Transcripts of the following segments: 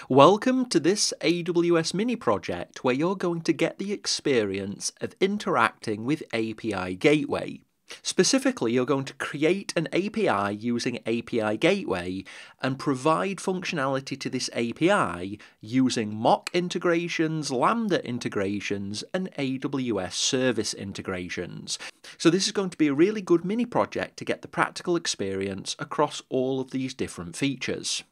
Welcome to this AWS mini project where you're going to get the experience of interacting with API Gateway. Specifically, you're going to create an API using API Gateway and provide functionality to this API using mock integrations, Lambda integrations, and AWS service integrations. So this is going to be a really good mini project to get the practical experience across all of these different features.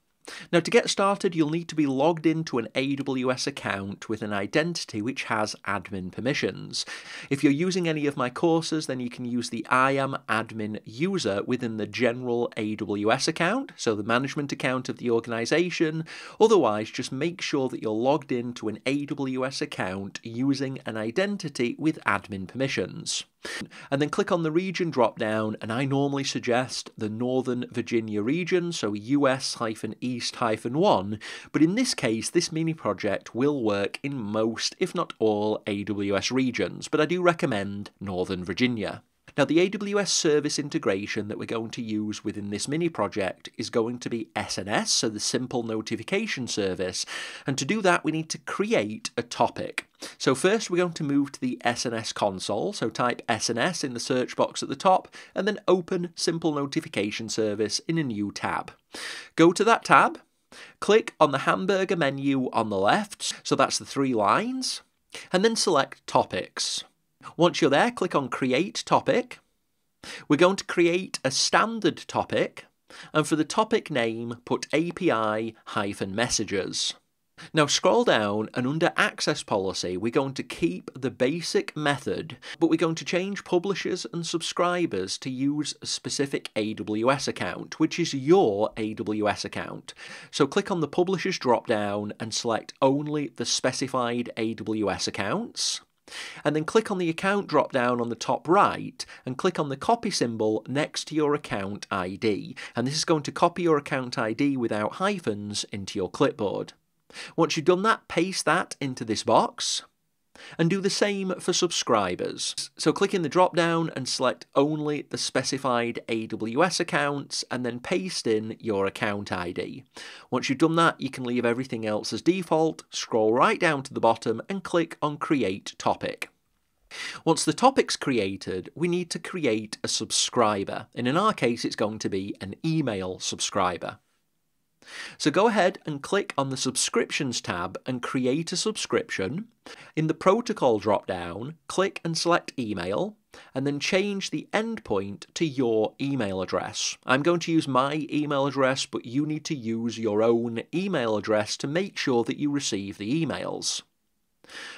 Now, to get started, you'll need to be logged into an AWS account with an identity which has admin permissions. If you're using any of my courses, then you can use the I am admin user within the general AWS account, so the management account of the organization. Otherwise, just make sure that you're logged into an AWS account using an identity with admin permissions. And then click on the region drop-down, and I normally suggest the Northern Virginia region, so US-East-1, but in this case, this mini project will work in most, if not all, AWS regions, but I do recommend Northern Virginia. Now, the AWS service integration that we're going to use within this mini project is going to be SNS, so the simple notification service, and to do that we need to create a topic. So first we're going to move to the SNS console, so type SNS in the search box at the top and then open simple notification service in a new tab. Go to that tab, click on the hamburger menu on the left, so that's the 3 lines, and then select topics. Once you're there, click on Create Topic. We're going to create a standard topic, and for the topic name, put API-messages. Now scroll down, and under Access Policy, we're going to keep the basic method, but we're going to change publishers and subscribers to use a specific AWS account, which is your AWS account. So click on the Publishers drop-down and select only the specified AWS accounts. And then click on the account drop down on the top right and click on the copy symbol next to your account ID, and this is going to copy your account ID without hyphens into your clipboard. Once you've done that, paste that into this box and do the same for subscribers. So click in the drop down and select only the specified AWS accounts and then paste in your account ID. Once you've done that, you can leave everything else as default, scroll right down to the bottom and click on Create Topic. Once the topic's created, we need to create a subscriber, and in our case it's going to be an email subscriber. So go ahead and click on the Subscriptions tab and create a subscription. In the Protocol drop-down, click and select Email, and then change the endpoint to your email address. I'm going to use my email address, but you need to use your own email address to make sure that you receive the emails.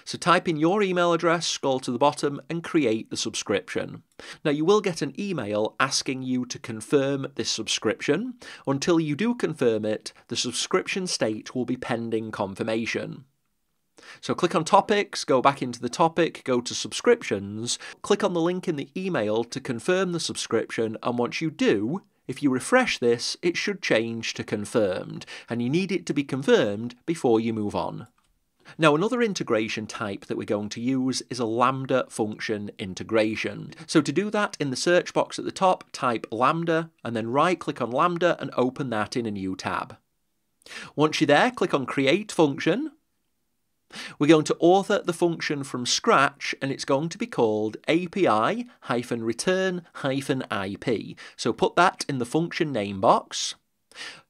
So type in your email address, scroll to the bottom and create the subscription. Now you will get an email asking you to confirm this subscription. Until you do confirm it, the subscription state will be pending confirmation. So click on Topics, go back into the topic, go to Subscriptions, click on the link in the email to confirm the subscription, and once you do, if you refresh this, it should change to confirmed, and you need it to be confirmed before you move on. Now, another integration type that we're going to use is a Lambda function integration. So to do that, in the search box at the top, type Lambda, and then right-click on Lambda and open that in a new tab. Once you're there, click on Create Function. We're going to author the function from scratch, and it's going to be called API-return-IP. So put that in the function name box.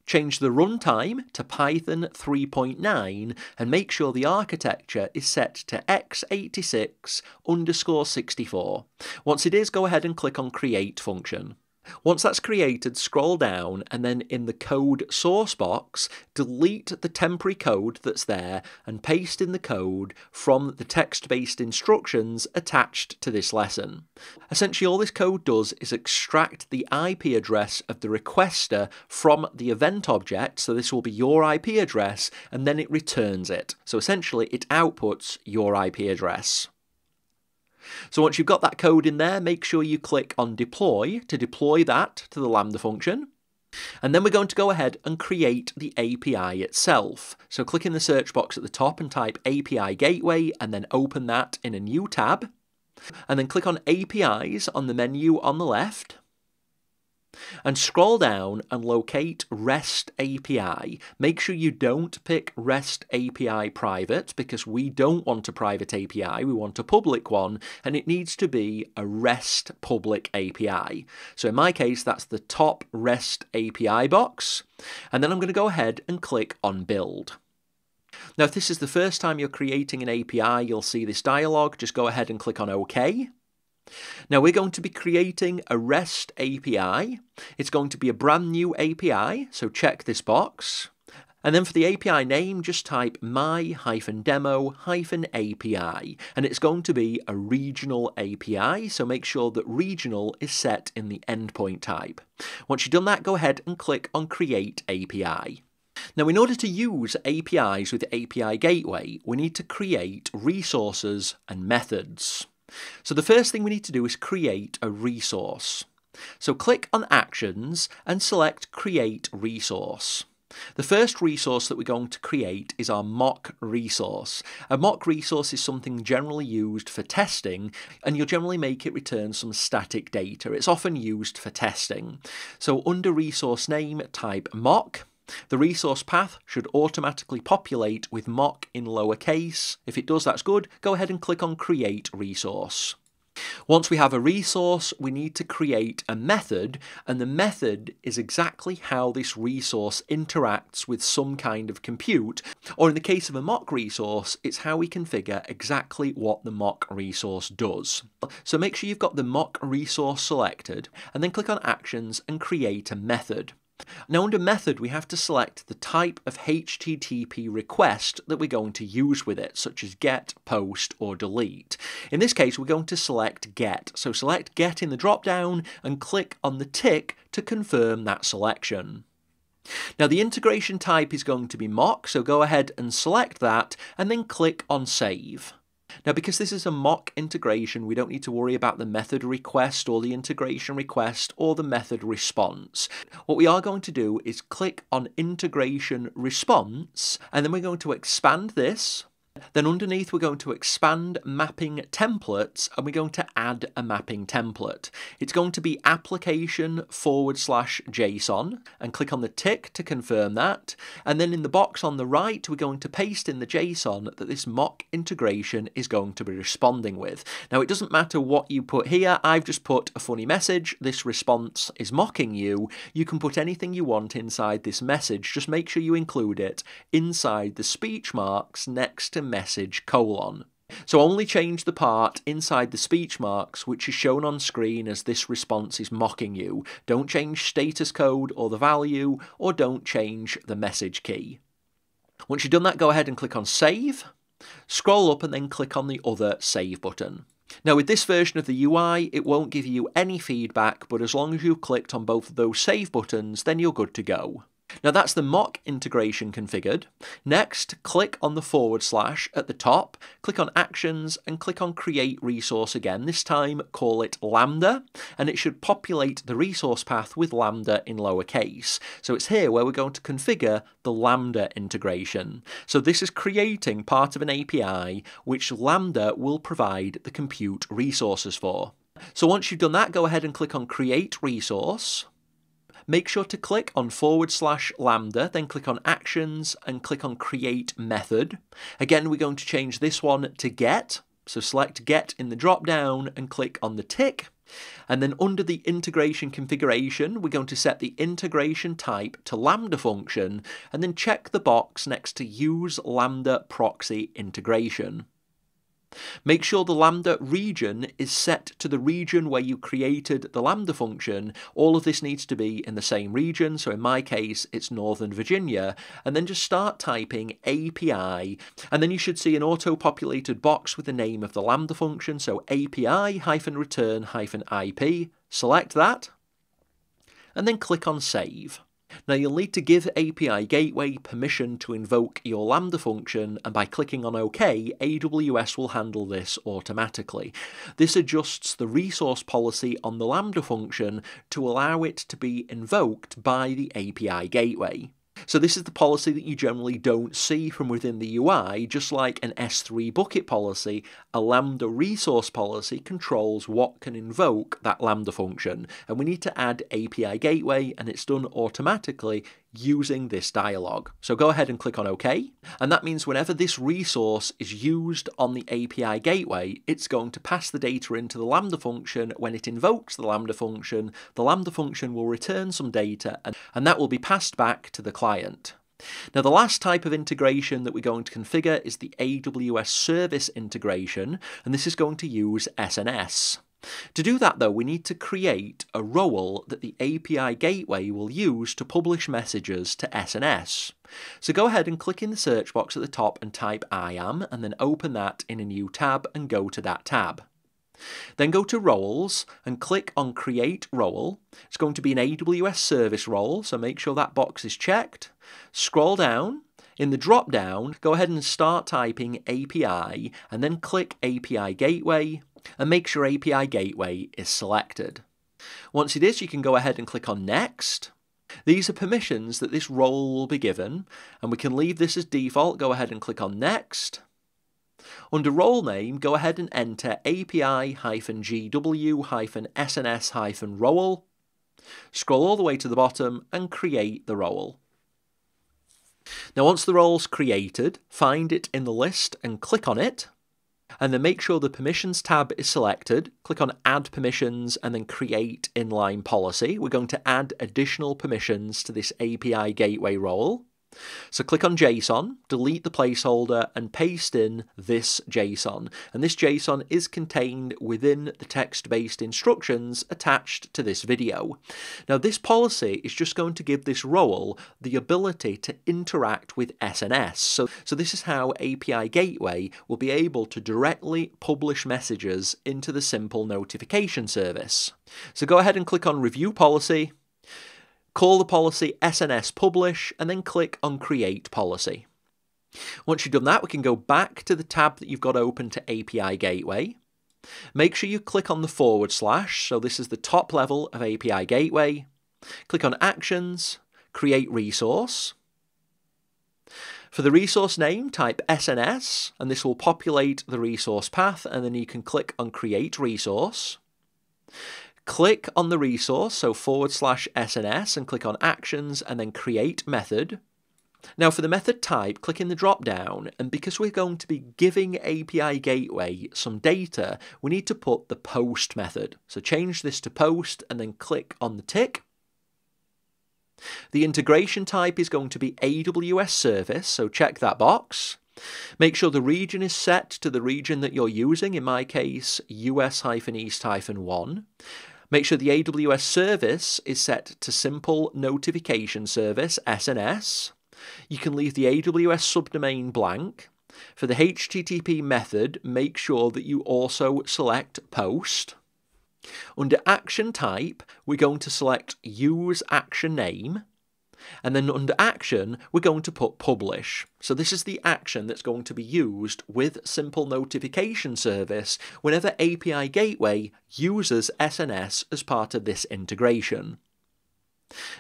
Change the runtime to Python 3.9 and make sure the architecture is set to x86_64. Once it is, go ahead and click on Create Function. Once that's created, scroll down and then in the code source box, delete the temporary code that's there and paste in the code from the text-based instructions attached to this lesson. Essentially, all this code does is extract the IP address of the requester from the event object, so this will be your IP address, and then it returns it. So essentially, it outputs your IP address. So once you've got that code in there, make sure you click on Deploy to deploy that to the Lambda function. And then we're going to go ahead and create the API itself. So click in the search box at the top and type API Gateway and then open that in a new tab. And then click on APIs on the menu on the left. and scroll down and locate REST API. Make sure you don't pick REST API private because we don't want a private API, we want a public one, and it needs to be a REST public API. So in my case, that's the top REST API box, and then I'm going to go ahead and click on Build. Now, if this is the first time you're creating an API, you'll see this dialog. Just go ahead and click on OK. Now we're going to be creating a REST API. It's going to be a brand new API, so check this box. And then for the API name, just type my-demo-API, and it's going to be a regional API, so make sure that regional is set in the endpoint type. Once you've done that, go ahead and click on Create API. Now, in order to use APIs with API Gateway, we need to create resources and methods. So the first thing we need to do is create a resource. So click on Actions and select Create Resource. The first resource that we're going to create is our mock resource. A mock resource is something generally used for testing, and you'll generally make it return some static data. It's often used for testing. So under resource name, type mock. The resource path should automatically populate with mock in lowercase. If it does, that's good. Go ahead and click on Create Resource. Once we have a resource, we need to create a method, and the method is exactly how this resource interacts with some kind of compute, or in the case of a mock resource, it's how we configure exactly what the mock resource does. So make sure you've got the mock resource selected, and then click on Actions and create a method. Now under method, we have to select the type of HTTP request that we're going to use with it, such as get, post, or delete. In this case, we're going to select get. So select get in the drop-down and click on the tick to confirm that selection. Now the integration type is going to be mock, so go ahead and select that and then click on Save. Now, because this is a mock integration, we don't need to worry about the method request or the integration request or the method response. What we are going to do is click on integration response, and then we're going to expand this. Then underneath we're going to expand mapping templates, and we're going to add a mapping template. It's going to be application/JSON, and click on the tick to confirm that. And then in the box on the right, we're going to paste in the JSON that this mock integration is going to be responding with. Now it doesn't matter what you put here. I've just put a funny message. This response is mocking you. You can put anything you want inside this message. Just make sure you include it inside the speech marks next to message colon. So only change the part inside the speech marks which is shown on screen as this response is mocking you. Don't change status code or the value, or don't change the message key. Once you've done that, go ahead and click on Save. Scroll up and then click on the other Save button. Now with this version of the UI, it won't give you any feedback, but as long as you've clicked on both of those Save buttons, then you're good to go. Now that's the mock integration configured. Next, click on the / at the top, click on Actions and click on Create Resource again. This time call it Lambda, and it should populate the resource path with Lambda in lowercase. So it's here where we're going to configure the Lambda integration. So this is creating part of an API which Lambda will provide the compute resources for. So once you've done that, go ahead and click on Create Resource. Make sure to click on / Lambda, then click on Actions and click on Create Method. Again, we're going to change this one to Get. So select Get in the drop-down and click on the tick. And then under the integration configuration, we're going to set the integration type to Lambda function, and then check the box next to Use Lambda Proxy Integration. Make sure the Lambda region is set to the region where you created the Lambda function. All of this needs to be in the same region, so in my case it's Northern Virginia, and then just start typing API, and then you should see an auto-populated box with the name of the Lambda function, so API-return-IP, select that, and then click on Save. Now you'll need to give API Gateway permission to invoke your Lambda function, and by clicking on OK, AWS will handle this automatically. This adjusts the resource policy on the Lambda function to allow it to be invoked by the API Gateway. So this is the policy that you generally don't see from within the UI. Just like an S3 bucket policy, a Lambda resource policy controls what can invoke that Lambda function. And we need to add API gateway, and it's done automatically using this dialog. So go ahead and click on OK. And that means whenever this resource is used on the API gateway, it's going to pass the data into the Lambda function. When it invokes the Lambda function will return some data, and that will be passed back to the client. Now, the last type of integration that we're going to configure is the AWS service integration, and this is going to use SNS. To do that, though, we need to create a role that the API gateway will use to publish messages to SNS. So go ahead and click in the search box at the top and type IAM, and then open that in a new tab and go to that tab. Then go to Roles and click on Create Role. It's going to be an AWS service role, so make sure that box is checked. Scroll down. In the drop-down, go ahead and start typing API, and then click API Gateway, and make sure API Gateway is selected. Once it is, you can go ahead and click on Next. These are permissions that this role will be given, and we can leave this as default. Go ahead and click on Next. Under role name, go ahead and enter API-GW-SNS-role. Scroll all the way to the bottom and create the role. Now, once the role's created, find it in the list and click on it. And then make sure the Permissions tab is selected. Click on Add Permissions and then Create Inline Policy. We're going to add additional permissions to this API Gateway role. So click on JSON, delete the placeholder, and paste in this JSON. And this JSON is contained within the text-based instructions attached to this video. Now, this policy is just going to give this role the ability to interact with SNS. So this is how API Gateway will be able to directly publish messages into the simple notification service. So go ahead and click on Review Policy. Call the policy SNS Publish, and then click on Create Policy. Once you've done that, we can go back to the tab that you've got open to API Gateway. Make sure you click on the /, so this is the top level of API Gateway. Click on Actions, Create Resource. For the resource name, type SNS, and this will populate the resource path, and then you can click on Create Resource. Click on the resource, so /SNS, and click on Actions, and then Create Method. Now, for the method type, click in the drop-down, and because we're going to be giving API Gateway some data, we need to put the POST method. So change this to POST, and then click on the tick. The integration type is going to be AWS Service, so check that box. Make sure the region is set to the region that you're using, in my case, US-East-1. Make sure the AWS service is set to Simple Notification Service, SNS. You can leave the AWS subdomain blank. For the HTTP method, make sure that you also select POST. Under Action Type, we're going to select Use Action Name. And then under Action, we're going to put Publish. So this is the action that's going to be used with Simple Notification Service whenever API Gateway uses SNS as part of this integration.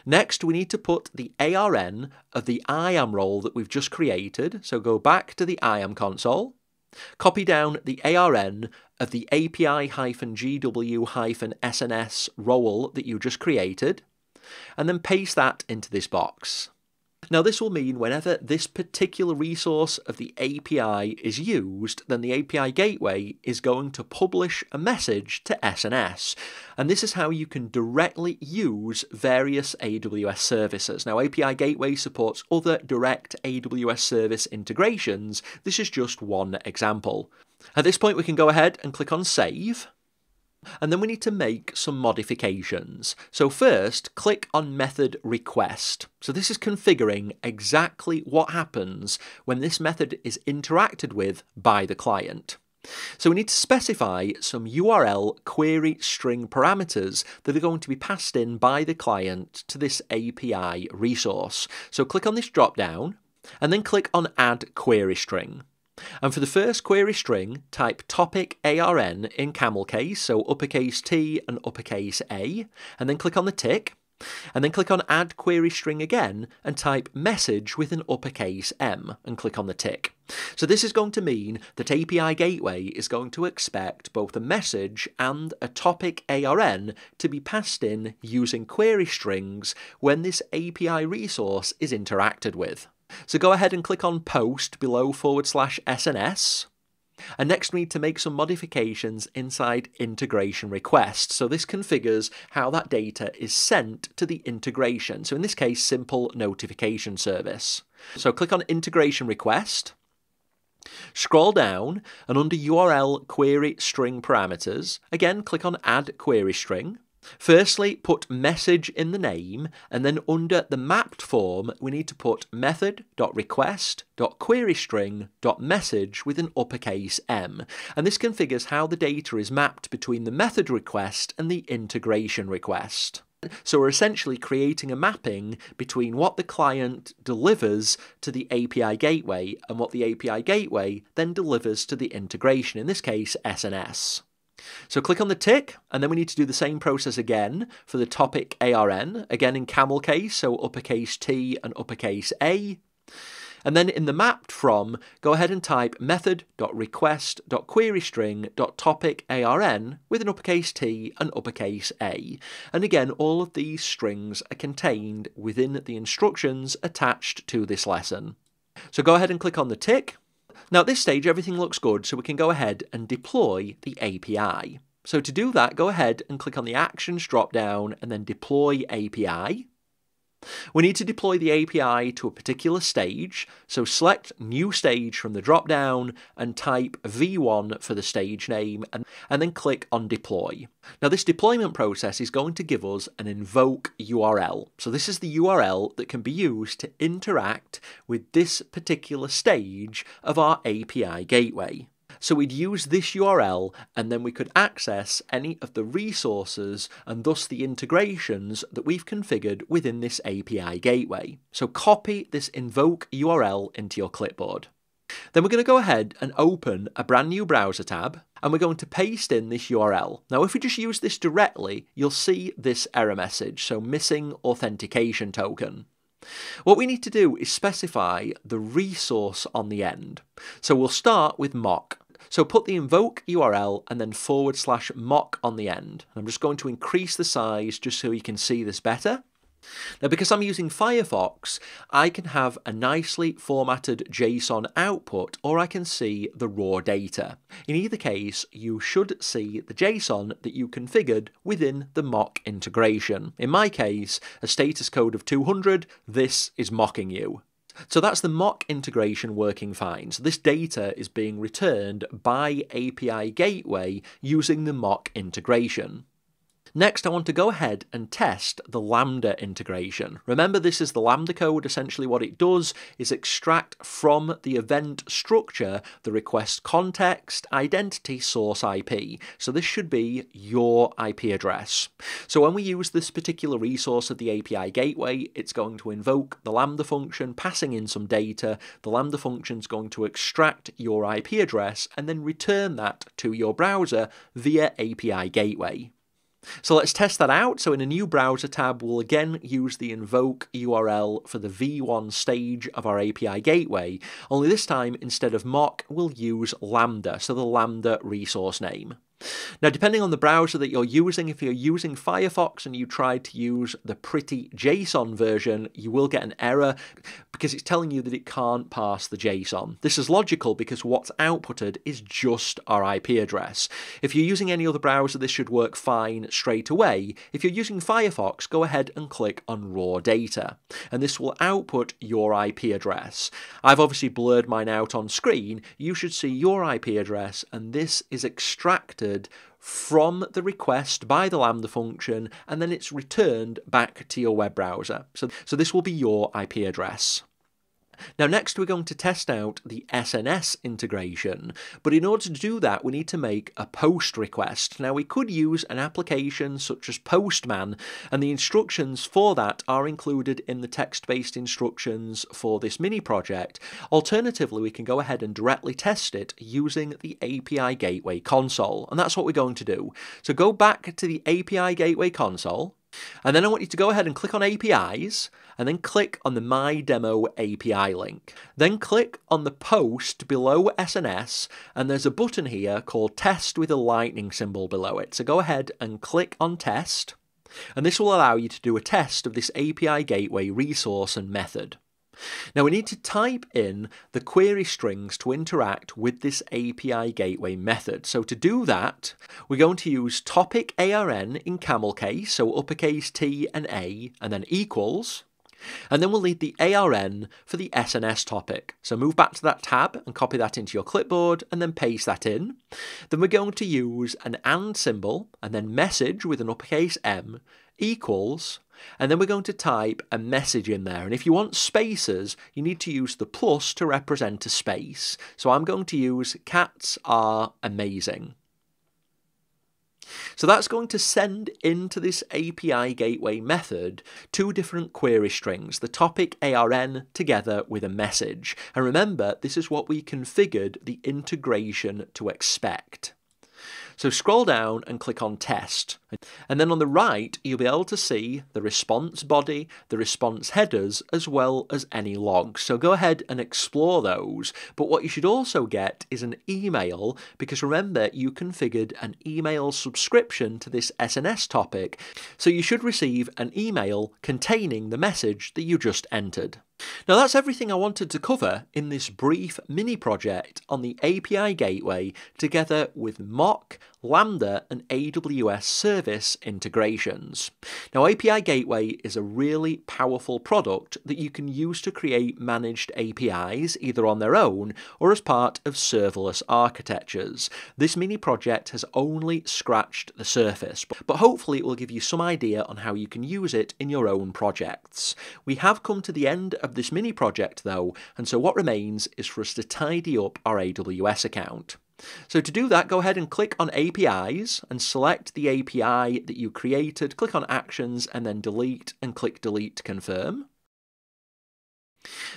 Next, we need to put the ARN of the IAM role that we've just created. So go back to the IAM console, copy down the ARN of the API-GW-SNS role that you just created, and then paste that into this box. Now, this will mean whenever this particular resource of the API is used, then the API Gateway is going to publish a message to SNS. And this is how you can directly use various AWS services. Now, API Gateway supports other direct AWS service integrations. This is just one example. At this point, we can go ahead and click on Save. And then we need to make some modifications. So first, click on Method Request. So this is configuring exactly what happens when this method is interacted with by the client. So we need to specify some URL query string parameters that are going to be passed in by the client to this API resource. So click on this drop-down, and then click on Add Query String. And for the first query string, type topic ARN in camel case, so uppercase T and uppercase A, and then click on the tick. And then click on Add Query String again and type message with an uppercase M and click on the tick. So this is going to mean that API Gateway is going to expect both a message and a topic ARN to be passed in using query strings when this API resource is interacted with. So go ahead and click on Post below /SNS. And next we need to make some modifications inside integration request. So this configures how that data is sent to the integration. So in this case, simple notification service. So click on integration request, scroll down, and under URL query string parameters, again click on add query string. Firstly, put message in the name, and then under the mapped form, we need to put method.request.queryString.message with an uppercase M. And this configures how the data is mapped between the method request and the integration request. So we're essentially creating a mapping between what the client delivers to the API gateway and what the API gateway then delivers to the integration, in this case SNS. So click on the tick, and then we need to do the same process again for the topic ARN, again in camel case, so uppercase T and uppercase A. And then in the mapped from, go ahead and type method.request.queryString.topic.ARN with an uppercase T and uppercase A. And again, all of these strings are contained within the instructions attached to this lesson. So go ahead and click on the tick. Now at this stage everything looks good, so we can go ahead and deploy the API. So to do that, go ahead and click on the Actions drop down and then Deploy API. We need to deploy the API to a particular stage, so select New Stage from the drop down and type V1 for the stage name and then click on Deploy. Now this deployment process is going to give us an invoke URL. So this is the URL that can be used to interact with this particular stage of our API gateway. So we'd use this URL and then we could access any of the resources and thus the integrations that we've configured within this API gateway. So copy this invoke URL into your clipboard. Then we're going to go ahead and open a brand new browser tab and we're going to paste in this URL. Now if we just use this directly, you'll see this error message, so missing authentication token. What we need to do is specify the resource on the end. So we'll start with mock. So put the invoke URL and then /mock on the end. I'm just going to increase the size just so you can see this better. Now because I'm using Firefox, I can have a nicely formatted JSON output or I can see the raw data. In either case, you should see the JSON that you configured within the mock integration. In my case, a status code of 200, this is mocking you. So that's the mock integration working fine. So this data is being returned by API Gateway using the mock integration. Next, I want to go ahead and test the Lambda integration. Remember, this is the Lambda code. Essentially what it does is extract from the event structure the request context, identity, source IP. So this should be your IP address. So when we use this particular resource of the API gateway, it's going to invoke the Lambda function, passing in some data. The Lambda function is going to extract your IP address and then return that to your browser via API gateway. So let's test that out. So in a new browser tab, we'll again use the invoke URL for the V1 stage of our API gateway, only this time instead of mock, we'll use Lambda, so the Lambda resource name. Now, depending on the browser that you're using, if you're using Firefox and you try to use the pretty JSON version, you will get an error because it's telling you that it can't parse the JSON. This is logical because what's outputted is just our IP address. If you're using any other browser, this should work fine straight away. If you're using Firefox, go ahead and click on raw data, and this will output your IP address. I've obviously blurred mine out on screen. You should see your IP address, and this is extracted from the request by the Lambda function, and then it's returned back to your web browser. So this will be your IP address. Now next we're going to test out the SNS integration, but in order to do that we need to make a post request. Now we could use an application such as Postman, and the instructions for that are included in the text-based instructions for this mini project. Alternatively, we can go ahead and directly test it using the API Gateway console, and that's what we're going to do. So go back to the API Gateway console. And then I want you to go ahead and click on APIs, and then click on the My Demo API link. Then click on the post below SNS, and there's a button here called Test with a lightning symbol below it. So go ahead and click on Test, and this will allow you to do a test of this API gateway resource and method. Now we need to type in the query strings to interact with this API gateway method. So to do that, we're going to use topic ARN in camel case, so uppercase T and A, and then equals, and then we'll need the ARN for the SNS topic. So move back to that tab and copy that into your clipboard and then paste that in. Then we're going to use an AND symbol and then message with an uppercase M equals, and then we're going to type a message in there. And if you want spaces, you need to use the plus to represent a space. So I'm going to use cats are amazing. So that's going to send into this API gateway method two different query strings, the topic ARN together with a message. And remember, this is what we configured the integration to expect. So scroll down and click on Test. And then on the right, you'll be able to see the response body, the response headers, as well as any logs. So go ahead and explore those. But what you should also get is an email, because remember, you configured an email subscription to this SNS topic. So you should receive an email containing the message that you just entered. Now that's everything I wanted to cover in this brief mini project on the API gateway together with mock, Lambda and AWS service integrations. Now API Gateway is a really powerful product that you can use to create managed APIs either on their own or as part of serverless architectures. This mini project has only scratched the surface, but hopefully it will give you some idea on how you can use it in your own projects. We have come to the end of this mini project though, and so what remains is for us to tidy up our AWS account. So to do that, go ahead and click on APIs and select the API that you created, click on Actions and then Delete and click Delete to confirm.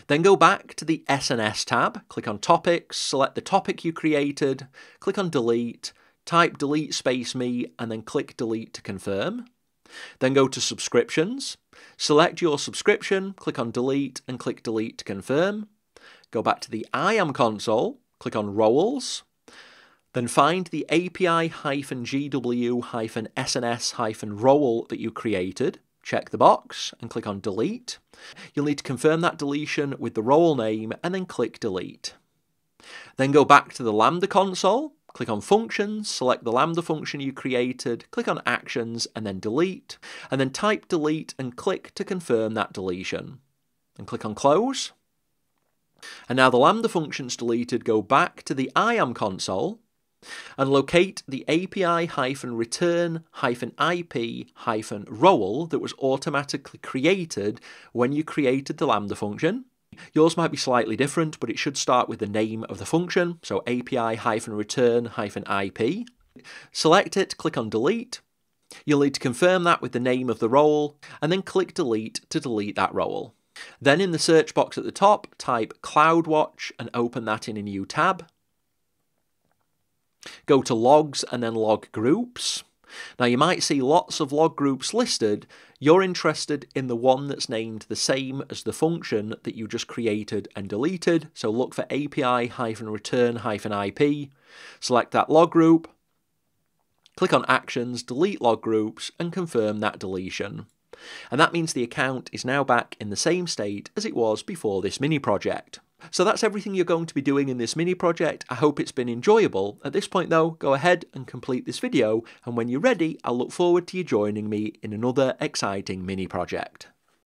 Then go back to the SNS tab, click on Topics, select the topic you created, click on Delete, type delete space me and then click Delete to confirm. Then go to Subscriptions, select your subscription, click on Delete and click Delete to confirm. Go back to the IAM console, click on Roles. Then find the API-GW-SNS-role that you created, check the box and click on Delete. You'll need to confirm that deletion with the role name and then click Delete. Then go back to the Lambda console, click on Functions, select the Lambda function you created, click on Actions and then Delete, and then type Delete and click to confirm that deletion. And click on Close. And now the Lambda function's deleted, go back to the IAM console, and locate the API-return-IP-role that was automatically created when you created the Lambda function. Yours might be slightly different, but it should start with the name of the function, so API-return-IP. Select it, click on Delete. You'll need to confirm that with the name of the role, and then click Delete to delete that role. Then in the search box at the top, type CloudWatch and open that in a new tab. Go to Logs and then Log Groups. Now you might see lots of log groups listed. You're interested in the one that's named the same as the function that you just created and deleted, so look for API-return-IP, select that log group, click on Actions, delete log groups and confirm that deletion. And that means the account is now back in the same state as it was before this mini project. So that's everything you're going to be doing in this mini project. I hope it's been enjoyable. At this point though, go ahead and complete this video, and when you're ready, I'll look forward to you joining me in another exciting mini project.